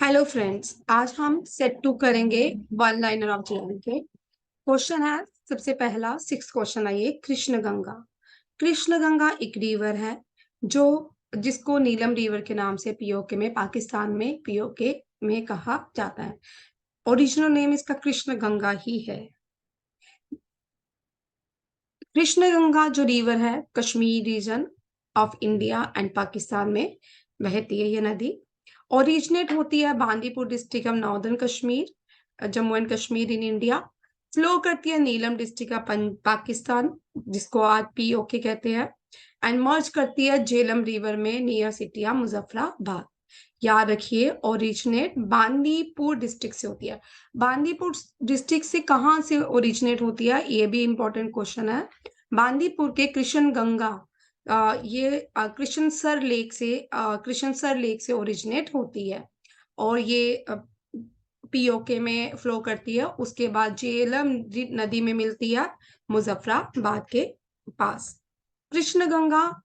Hello friends, आज हम set 2 करेंगे वन लाइनर ऑफ जीएन के। क्वेश्चन है सबसे पहला 6 क्वेश्चन है ये। कृष्ण गंगा एक रिवर है जो जिसको नीलम रिवर के नाम से पीओके में पाकिस्तान में पीओके में कहा जाता है। ओरिजिनल नेम इसका कृष्ण गंगा ही है। कृष्ण गंगा जो रिवर है Kashmir region of India and Pakistan में बहती है। ये नदी ओरिजिनेट होती है Bandipur district of northern Kashmir, Jammu and Kashmir in India. Flow करती है नीलम डिस्ट्रिक्ट ऑफ पाकिस्तान, जिसको आज पीओके कहते हैं, एंड मर्ज करती है झेलम रिवर में नियर सिटी ऑफ मुजफ्फराबाद। याद रखिए, ओरिजिनेट बांदीपुर डिस्ट्रिक्ट से होती है। बांदीपुर डिस्ट्रिक्ट से कहाँ से ओरिजिनेट होती है, ये भी इंपॉर्टेंट क्वेश्चन है। बांदीपुर के कृष्ण गंगा ये कृष्ण सर लेक से ओरिजिनेट होती है और ये पीओके में फ्लो करती है। उसके बाद झेलम नदी में मिलती है मुजफ्फराबाद के पास। कृष्ण गंगा,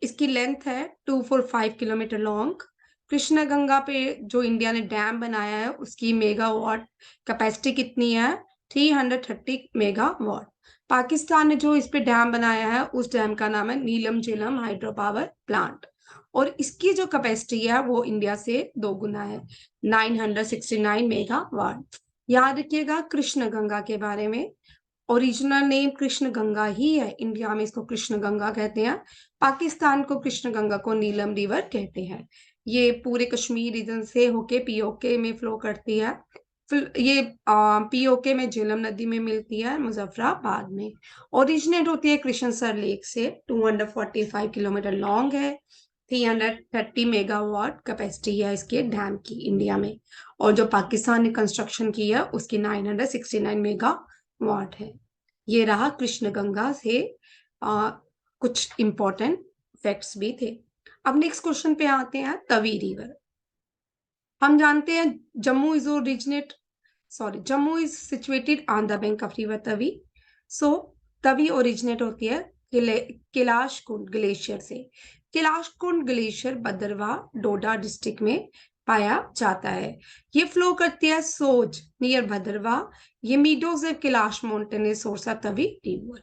इसकी लेंथ है 245 किलोमीटर लॉन्ग। कृष्ण गंगा पे जो इंडिया ने डैम बनाया है उसकी मेगावाट कैपेसिटी कितनी है? 330 मेगावाट। पाकिस्तान ने जो इस पे डैम बनाया है उस डैम का नाम है नीलम झेलम हाइड्रो पावर प्लांट, और इसकी जो कैपेसिटी है वो इंडिया से 2 गुना है, 969 मेगावाट। याद रखिएगा कृष्ण गंगा के बारे में, ओरिजिनल नेम कृष्ण गंगा ही है। इंडिया में इसको कृष्ण गंगा कहते हैं, पाकिस्तान को कृष्ण गंगा को नीलम रिवर कहते हैं। ये पूरे कश्मीर रीजन से होके पीओके में फ्लो करती है। ये पीओके में झेलम नदी में मिलती है मुजफ्फराबाद में। ओरिजिनेट होती है कृष्णसर लेक से। 245 किलोमीटर लॉन्ग है। 330 मेगावाट कैपेसिटी है इसके डैम की इंडिया में, और जो पाकिस्तान ने कंस्ट्रक्शन की है उसकी 969 मेगावाट है। ये रहा कृष्ण गंगा से कुछ इंपॉर्टेंट फैक्ट्स भी थे। अब नेक्स्ट क्वेश्चन पे आते हैं। तवी रिवर, हम जानते हैं Jammu is situated on the bank of river Tawi. So Tawi originate होती है कैलाश कुंड ग्लेशियर से। कैलाश कुंड ग्लेशियर भद्रवाह डोडा डिस्ट्रिक्ट में पाया जाता है। ये फ्लो करती है सोज नियर भद्रवाह। ये meadows of Kailash mountain is source of Tawi river.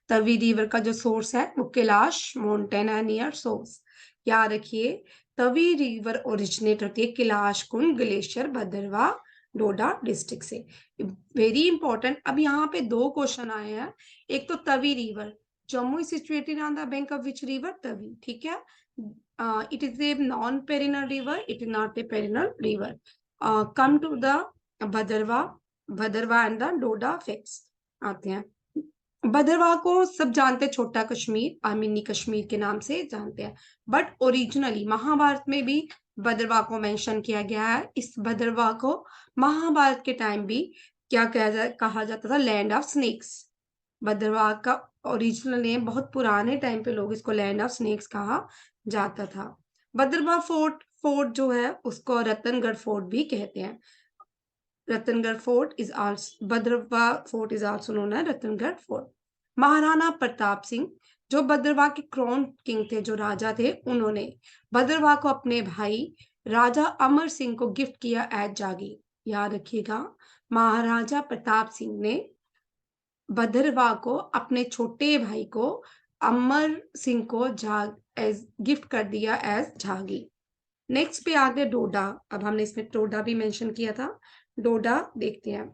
Tawi river का जो सोर्स है वो कैलाश माउंटेन है नियर सोर्स। याद रखिए, तवी रिवर ओरिजिनेट होती है कैलाश कुंड ग्लेशियर भद्रवाह डोडा डिस्ट्रिक्ट से। Very important. अब यहाँ पे 2 क्वेश्चन आए हैं। एक तो Tawi river, Jammu is situated on the bank of which river? Tawi, ठीक है। It is a non perennial river, it is not a perennial river. Come to the Bhadrawah and the Doda facts आते हैं। भद्रवाह को सब जानते हैं छोटा कश्मीर और मिनी कश्मीर के नाम से जानते हैं, बट ओरिजिनली महाभारत में भी भद्रवाह को मेंशन किया गया है। इस भद्रवाह को महाभारत के टाइम भी कहा जाता था लैंड ऑफ स्नेक्स। भद्रवाह का ओरिजिनल नेम, बहुत पुराने टाइम पे लोग इसको लैंड ऑफ स्नेक्स कहा जाता था। भद्रवाह फोर्ट जो है उसको रतनगढ़ फोर्ट भी कहते हैं। Ratangarh fort is also Bhadrawah fort is also known as Ratangarh fort. Maharana Pratap Singh जो भद्रवाह के क्राउन किंग थे, जो राजा थे, उन्होंने भद्रवाह को अपने भाई राजा अमर सिंह को गिफ्ट किया एज जागीर। याद रखिएगा, महाराजा प्रताप सिंह ने भद्रवाह को अपने छोटे भाई को अमर सिंह को एज गिफ्ट कर दिया एज जागीर। नेक्स्ट पे आ गया डोडा। अब हमने इसमें डोडा भी मेंशन किया था, डोडा देखते हैं।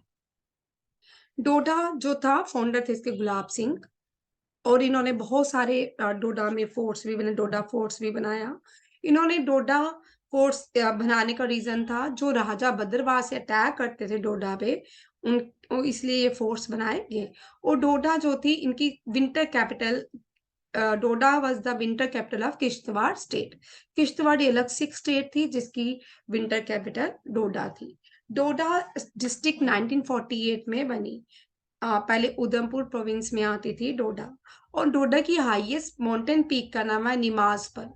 डोडा जो था, फाउंडर थे इसके गुलाब सिंह, और इन्होंने बहुत सारे डोडा में फोर्ट्स भी बने, डोडा फोर्ट्स भी बनाया। इन्होंने डोडा फोर्ट्स बनाने का रीजन था जो राजा भद्रवाह से अटैक करते थे डोडा पे, इसलिए ये फोर्ट्स बनाए गए। और डोडा जो थी इनकी winter capital, Doda was the winter capital of Kishtwar state. Kishtwar अलग से स्टेट थी जिसकी विंटर कैपिटल डोडा थी। डोडा डिस्ट्रिक्ट 1948 में बनी। पहले उधमपुर प्रोविंस में आती थी डोडा। और डोडा की हाईएस्ट माउंटेन पीक का नाम है निमाजपल।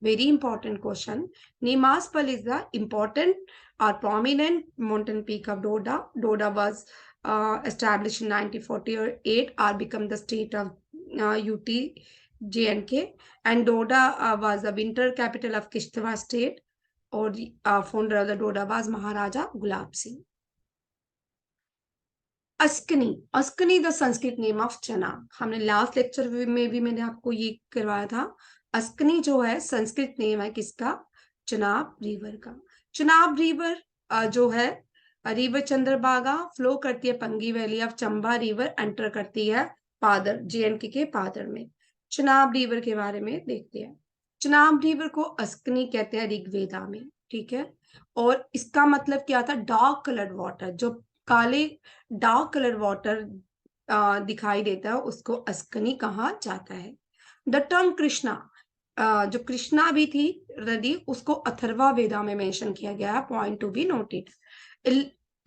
Very important question. निमाजपल इज द इम्पोर्टेंट और prominent mountain peak of Doda. Doda was established in 1948 or become the state of UT J&K, and Doda was the winter capital of Kishtwar state. और founder of the डोडाबाज Maharaja Gulab Singh. Askini, Askini the Sanskrit name of Chenab. हमने last lecture में भी मैंने आपको ये करवाया था। अस्कनी जो है संस्कृत नेम है किसका? चनाब रिवर का। चनाब रिवर जो है रिवर चंद्रभागा फ्लो करती है Pangi valley of Chamba river, enter करती है पादर, जेएनके के पादर में। चनाब रिवर के बारे में देखते हैं। चनाब रिवर को अस्कनी कहते हैं ऋग्वेदा में, ठीक है। और इसका मतलब क्या था? डार्क कलर्ड वाटर, जो काले डार्क कलर वाटर दिखाई देता है उसको अस्कनी कहा जाता है। द टर्म कृष्णा, जो कृष्णा भी थी नदी, उसको अथर्वा वेदा में मेंशन किया गया है, पॉइंट टू बी नोटेड।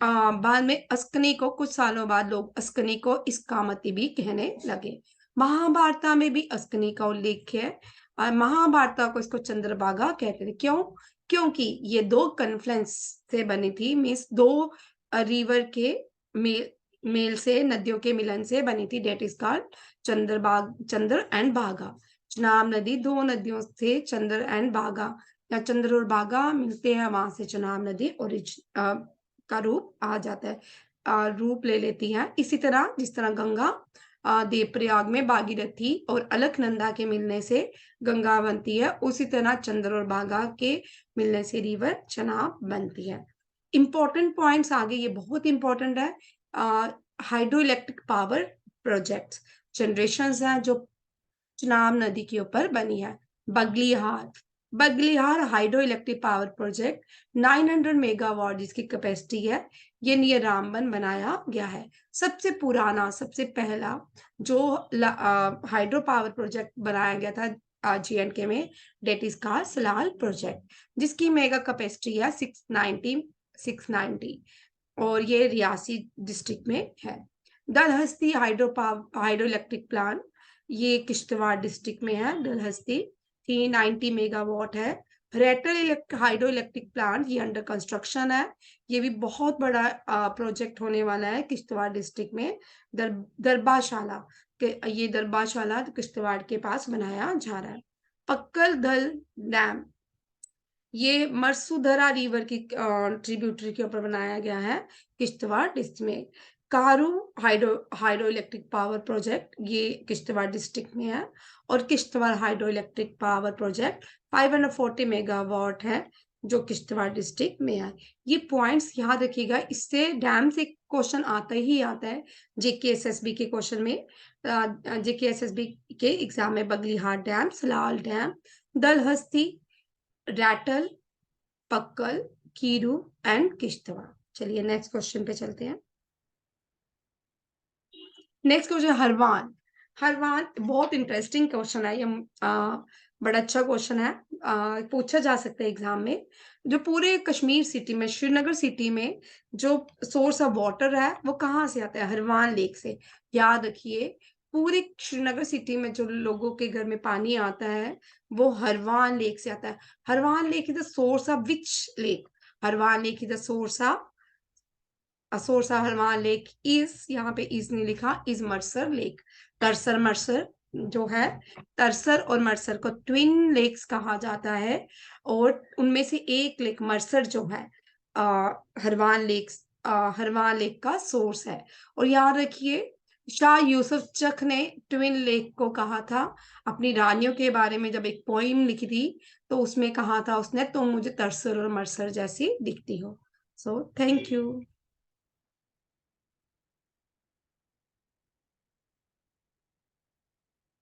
बाद में अस्कनी को, कुछ सालों बाद लोग अस्कनी को इसकामती भी कहने लगे। महाभारत में भी अस्कनी का उल्लेख है और महाभारत को इसको चंद्रभागा कहते थे। क्यों? क्योंकि ये दो कन्फ्लुएंस से बनी थी, मीन्स दो रिवर के मेल से, नदियों के मिलन से बनी थी, that is called Chandrabhag, Chandra and Bhaga. Chenab नदी दो नदियों से, चंद्र एंड भागा या चंद्र और भागा मिलते हैं, वहां से चनाब नदी का रूप आ जाता है, रूप ले लेती है। इसी तरह जिस तरह गंगा देवप्रयाग में भागीरथी और अलकनंदा के मिलने से गंगा बनती है, उसी तरह चंद्र और भागा के मिलने से रिवर चनाब बनती है। इंपॉर्टेंट पॉइंट्स आगे, ये बहुत इंपॉर्टेंट है। Hydro electric power project generation है जो चनाब नदी के ऊपर बनी है। Baglihar, Baglihar hydro electric power project 900 megawatt जिसकी कैपेसिटी है, ये नियर रामबन बनाया गया है। सबसे पुराना, सबसे पहला जो हाइड्रो पावर प्रोजेक्ट बनाया गया था जीएनके में, that is called Salal project, जिसकी मेगा कैपेसिटी है 690 और ये रियासी डिस्ट्रिक्ट में है। दलहस्ती हाइड्रो इलेक्ट्रिक प्लांट, ये किश्तवाड़ डिस्ट्रिक्ट में है। दलहस्ती 390 मेगावाट है। रेटल हाइड्रो इलेक्ट्रिक प्लांट, ये अंडर कंस्ट्रक्शन है। ये भी बहुत बड़ा प्रोजेक्ट होने वाला है किश्तवाड़ डिस्ट्रिक्ट में। दरबाशाला ये दरबाशाला किश्तवाड़ के पास बनाया जा रहा है। पक्कल दल डैम, ये मरसूधरा रिवर की ट्रिब्यूटरी के ऊपर बनाया गया है किश्तवाड़ डिस्ट्रिक्ट में। कारू हाइड्रो इलेक्ट्रिक पावर प्रोजेक्ट, ये किश्तवाड़ डिस्ट्रिक्ट में है। और Kishtwar hydro electric power project 540 megawatt है, जो किश्तवाड़ डिस्ट्रिक्ट में है। ये पॉइंट्स याद रखिएगा, इससे डैम से क्वेश्चन आता ही आता है जेकेएसएसबी के क्वेश्चन में। जेकेएसएसबी के एग्जाम में Baglihar dam, Salal dam, Dulhasti, Ratle, Pakal, Kiru and Kishtwar. चलिए नेक्स्ट क्वेश्चन पे चलते हैं। नेक्स्ट क्वेश्चन हरवान। हरवान बहुत इंटरेस्टिंग क्वेश्चन है ये, बड़ा अच्छा क्वेश्चन है, पूछा जा सकता है एग्जाम में। जो पूरे कश्मीर सिटी में, श्रीनगर सिटी में जो सोर्स ऑफ वाटर है वो कहाँ से आता है? हरवान लेक से। याद रखिए, पूरे श्रीनगर सिटी में जो लोगों के घर में पानी आता है वो हरवान लेक से आता है। हरवान lake is the source of which lake? Harwan lake is the source of Harwan lake is, यहाँ पे इज नहीं लिखा, इज मर्सर लेक। तरसर मर्सर जो है, तरसर और मर्सर को ट्विन लेक्स कहा जाता है, और उनमें से एक लेक मर्सर जो है हरवान लेक का सोर्स है। और याद रखिए, शाह यूसुफ चक ने ट्विन लेक को कहा था अपनी रानियों के बारे में, जब एक पोइम लिखी थी तो उसमें कहा था उसने, तुम मुझे तरसर और मर्सर जैसी दिखती हो। So thank you.